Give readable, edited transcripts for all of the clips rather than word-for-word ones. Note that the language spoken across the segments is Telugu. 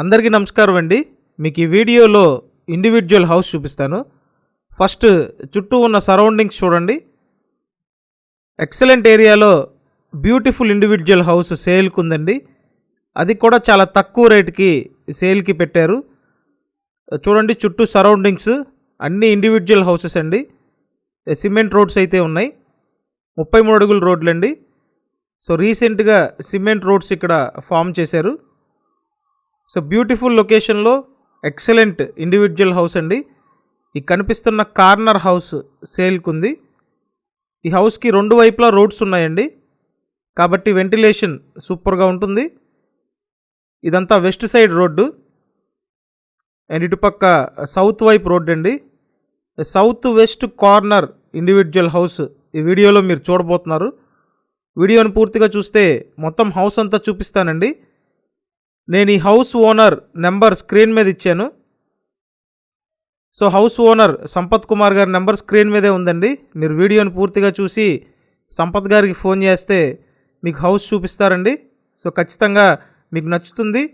అందరికీ నమస్కారం అండి. మీకు ఈ వీడియోలో ఇండివిజువల్ హౌస్ చూపిస్తాను. ఫస్ట్ చుట్టూ ఉన్న సరౌండింగ్స్ చూడండి. ఎక్సలెంట్ ఏరియాలో బ్యూటిఫుల్ ఇండివిజువల్ హౌస్ సేల్కి ఉందండి. అది కూడా చాలా తక్కువ రేటుకి సేల్కి పెట్టారు. చూడండి చుట్టూ సరౌండింగ్స్ అన్నీ ఇండివిజువల్ హౌసెస్ అండి. సిమెంట్ రోడ్స్ అయితే ఉన్నాయి. 33 అడుగుల రోడ్లు అండి. సో రీసెంట్గా సిమెంట్ రోడ్స్ ఇక్కడ ఫామ్ చేశారు. సో బ్యూటిఫుల్ లొకేషన్లో ఎక్సలెంట్ ఇండివిజువల్ హౌస్ అండి. ఈ కనిపిస్తున్న కార్నర్ హౌస్ సేల్కి ఉంది. ఈ హౌస్కి రెండు వైపులా రోడ్స్ ఉన్నాయండి, కాబట్టి వెంటిలేషన్ సూపర్గా ఉంటుంది. ఇదంతా వెస్ట్ సైడ్ రోడ్డు అండ్ ఇటుపక్క సౌత్ వైపు రోడ్ అండి. South west corner individual house ఈ వీడియోలో మీరు చూడబోతున్నారు. వీడియోని పూర్తిగా చూస్తే మొత్తం హౌస్ అంతా చూపిస్తానండి. నేను ఈ హౌస్ ఓనర్ నెంబర్ స్క్రీన్ మీద ఇచ్చాను. So house owner Sampath Kumar గారి నెంబర్ స్క్రీన్ మీదే ఉందండి. మీరు వీడియోని పూర్తిగా చూసి సంపత్ గారికి ఫోన్ చేస్తే మీకు హౌస్ చూపిస్తారండి. సో ఖచ్చితంగా మీకు నచ్చుతుంది.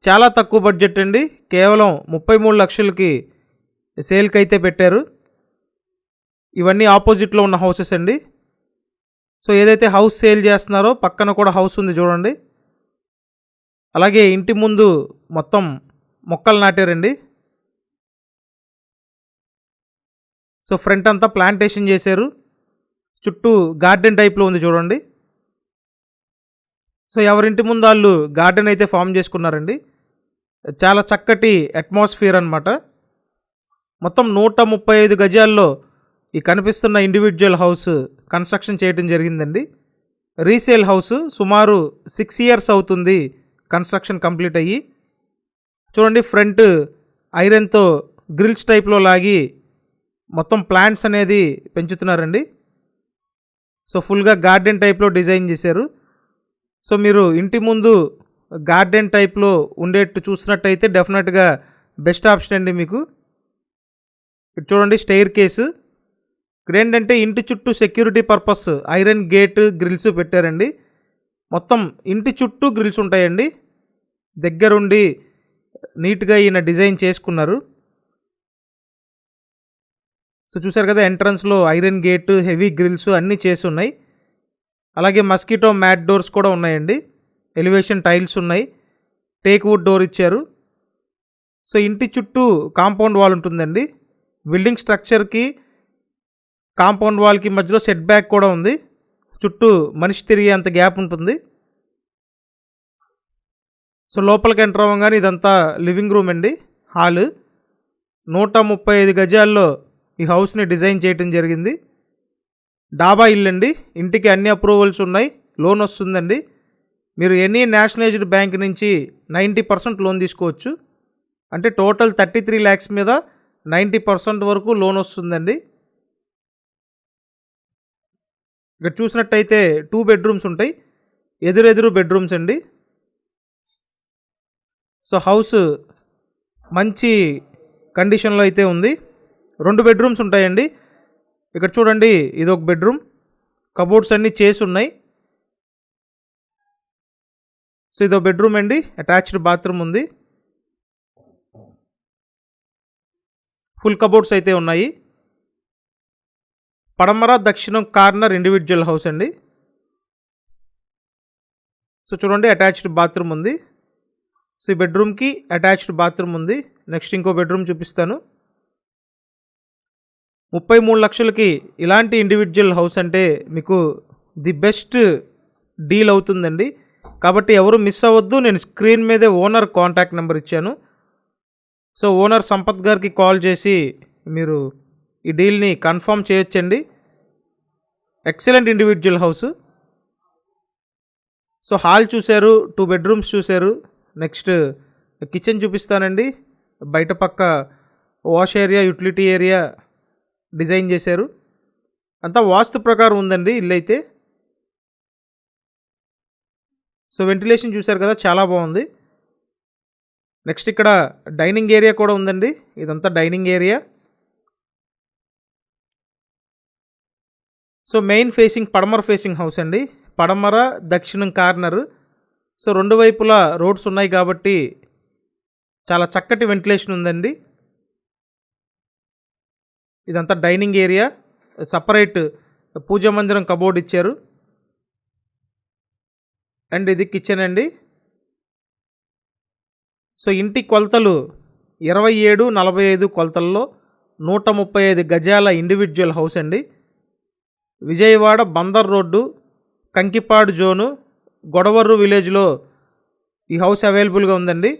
చాలా తక్కువ బడ్జెట్ అండి, కేవలం 33 లక్షలకి సేల్కి అయితే పెట్టారు. ఇవన్నీ ఆపోజిట్లో ఉన్న హౌసెస్ అండి. సో ఏదైతే హౌస్ సేల్ చేస్తున్నారో పక్కన కూడా హౌస్ ఉంది చూడండి. అలాగే ఇంటి ముందు మొత్తం మొక్కలు నాటారండి. సో ఫ్రంట్ అంతా ప్లాంటేషన్ చేశారు. చుట్టూ గార్డెన్ టైప్లో ఉంది చూడండి. సో ఎవరింటి ముందు వాళ్ళు గార్డెన్ అయితే ఫామ్ చేసుకున్నారండి. చాలా చక్కటి అట్మాస్ఫియర్ అన్నమాట. మొత్తం 135 గజాల్లో ఈ కనిపిస్తున్న ఇండివిజువల్ హౌస్ కన్స్ట్రక్షన్ చేయడం జరిగిందండి. రీసేల్ హౌస్ సుమారు 6 ఇయర్స్ అవుతుంది కన్స్ట్రక్షన్ కంప్లీట్ అయ్యి. చూడండి ఫ్రంట్ ఐరన్తో గ్రిల్స్ టైప్లో లాగి మొత్తం ప్లాంట్స్ అనేది పెంచుతున్నారండి. సో ఫుల్గా గార్డెన్ టైప్లో డిజైన్ చేశారు. సో మీరు ఇంటి ముందు గార్డెన్ టైప్లో ఉండేట్టు చూసినట్టయితే డెఫినెట్గా బెస్ట్ ఆప్షన్ అండి మీకు. ఇటు చూడండి స్టెయిర్ కేసు. ఇక్కడ ఏంటంటే ఇంటి చుట్టూ security purpose iron gate grills పెట్టారండి. మొత్తం ఇంటి చుట్టూ గ్రిల్స్ ఉంటాయండి. దగ్గరుండి నీట్గా ఈయన డిజైన్ చేసుకున్నారు. సో చూసారు కదా, ఎంట్రన్స్లో ఐరన్ గేట్, హెవీ గ్రిల్స్ అన్నీ చేసి ఉన్నాయి. అలాగే మస్కిటో మ్యాట్ డోర్స్ కూడా ఉన్నాయండి. ఎలివేషన్ టైల్స్ ఉన్నాయి. టేక్ వుడ్ డోర్ ఇచ్చారు. సో ఇంటి చుట్టూ కాంపౌండ్ వాల్ ఉంటుందండి. బిల్డింగ్ స్ట్రక్చర్కి కాంపౌండ్ వాల్కి మధ్యలో సెట్ బ్యాక్ కూడా ఉంది. చుట్టూ మనిషి తిరిగే అంత గ్యాప్ ఉంటుంది. సో లోపలికి ఎంటర్ అవ్వగానే ఇదంతా లివింగ్ రూమ్ అండి, హాల్. 135 గజాల్లో ఈ హౌస్ని డిజైన్ చేయడం జరిగింది. డాబా ఇల్లు అండి. ఇంటికి అన్ని అప్రూవల్స్ ఉన్నాయి, లోన్ వస్తుందండి. మీరు ఎనీ నేషనలైజ్డ్ బ్యాంక్ నుంచి 90% లోన్ తీసుకోవచ్చు. అంటే టోటల్ 33 lakhs మీద 90% వరకు లోన్ వస్తుందండి. ఇక్కడ చూసినట్టయితే 2 bedrooms ఉంటాయి, ఎదురెదురు బెడ్రూమ్స్ అండి. సో హౌస్ మంచి కండిషన్లో అయితే ఉంది. 2 bedrooms ఉంటాయండి. ఇక్కడ చూడండి, ఇది ఒక బెడ్రూమ్. కబోర్డ్స్ అన్నీ చేసి ఉన్నాయి. సో ఇదో బెడ్రూమ్ అండి, అటాచ్డ్ బాత్రూమ్ ఉంది. ఫుల్ కబోర్డ్స్ అయితే ఉన్నాయి. పడమర దక్షిణం కార్నర్ ఇండివిజువల్ హౌస్ అండి. సో చూడండి అటాచ్డ్ బాత్రూమ్ ఉంది. సో ఈ బెడ్రూమ్కి అటాచ్డ్ బాత్రూమ్ ఉంది. నెక్స్ట్ ఇంకో బెడ్రూమ్ చూపిస్తాను. 33 లక్షలకి ఇలాంటి ఇండివిజువల్ హౌస్ అంటే మీకు ది బెస్ట్ డీల్ అవుతుందండి. కాబట్టి ఎవరు మిస్ అవ్వద్దు. నేను స్క్రీన్ మీదే ఓనర్ కాంటాక్ట్ నెంబర్ ఇచ్చాను. సో ఓనర్ సంపత్ గారికి కాల్ చేసి మీరు ఈ డీల్ని కన్ఫర్మ్ చేయొచ్చండి. Excellent individual house. So hall చూశారు, 2 bedrooms చూశారు. నెక్స్ట్ కిచెన్ చూపిస్తానండి. బయట పక్క wash area, utility area design చేశారు. అంతా వాస్తు ప్రకారం ఉందండి ఇల్లు అయితే. సో వెంటిలేషన్ చూశారు కదా, చాలా బాగుంది. నెక్స్ట్ ఇక్కడ డైనింగ్ ఏరియా కూడా ఉందండి. ఇదంతా dining area. So main facing పడమర ఫేసింగ్ హౌస్ అండి. పడమర దక్షిణం కార్నర్. సో రెండు వైపులా రోడ్స్ ఉన్నాయి కాబట్టి చాలా చక్కటి వెంటిలేషన్ ఉందండి. ఇదంతా డైనింగ్ ఏరియా, సపరేట్ పూజా మందిరం కబోర్డ్ ఇచ్చారు. అండ్ ఇది కిచెన్ అండి. సో ఇంటి కొలతలు 27-45 కొలతల్లో 135 గజాల ఇండివిజువల్ హౌస్ అండి. విజయవాడ బందర్ రోడ్డు, కంకిపాడు జోను, గొడవర్రు విలేజ్లో ఈ హౌస్ అవైలబుల్గా ఉందండి.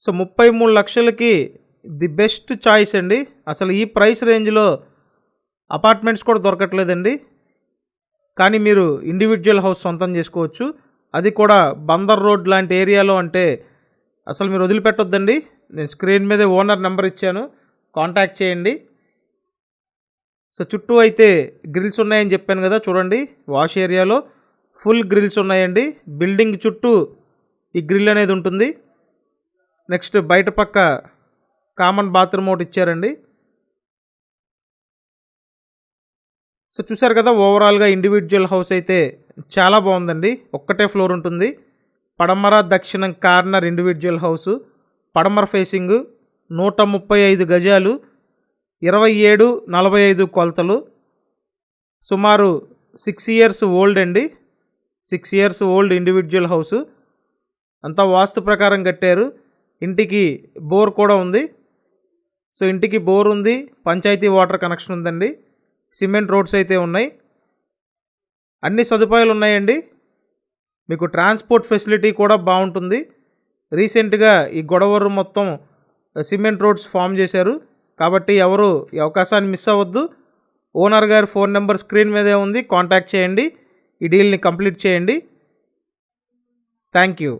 సో 33 లక్షలకి ది బెస్ట్ చాయిస్ అండి. అసలు ఈ ప్రైస్ రేంజ్లో అపార్ట్మెంట్స్ కూడా దొరకట్లేదండి. కానీ మీరు ఇండివిజువల్ హౌస్ సొంతం చేసుకోవచ్చు. అది కూడా బందర్ రోడ్ లాంటి ఏరియాలో అంటే అసలు మీరు వదిలిపెట్టొద్దండి. నేను స్క్రీన్ మీదే ఓనర్ నెంబర్ ఇచ్చాను, కాంటాక్ట్ చేయండి. సో చుట్టూ అయితే గ్రిల్స్ ఉన్నాయని చెప్పాను కదా, చూడండి వాష్ ఏరియాలో ఫుల్ గ్రిల్స్ ఉన్నాయండి. బిల్డింగ్ చుట్టూ ఈ గ్రిల్ అనేది ఉంటుంది. నెక్స్ట్ బయట పక్క కామన్ బాత్రూమ్ ఒకటి ఇచ్చారండి. సో చూసారు కదా, ఓవరాల్గా ఇండివిజువల్ హౌస్ అయితే చాలా బాగుందండి. ఒక్కటే ఫ్లోర్ ఉంటుంది. పడమర దక్షిణం కార్నర్ ఇండివిజువల్ హౌసు, పడమర ఫేసింగ్, 135 గజాలు, 27-45 కొలతలు, సుమారు 6 ఇయర్స్ ఓల్డ్ అండి. 6 ఇయర్స్ ఓల్డ్ ఇండివిజువల్ హౌసు. అంతా వాస్తు ప్రకారం కట్టారు. ఇంటికి బోర్ కూడా ఉంది. సో ఇంటికి బోర్ ఉంది, పంచాయతీ వాటర్ కనెక్షన్ ఉందండి, సిమెంట్ రోడ్స్ అయితే ఉన్నాయి, అన్ని సదుపాయాలు ఉన్నాయండి. మీకు ట్రాన్స్పోర్ట్ ఫెసిలిటీ కూడా బాగుంటుంది. రీసెంట్గా ఈ గొడవరు మొత్తం సిమెంట్ రోడ్స్ ఫామ్ చేశారు. కాబట్టి ఎవరు ఈ అవకాశాన్ని మిస్ అవ్వద్దు. ఓనర్ గారి ఫోన్ నెంబర్ స్క్రీన్ మీదే ఉంది, కాంటాక్ట్ చేయండి. ఈ డీల్ని కంప్లీట్ చేయండి. Thank you.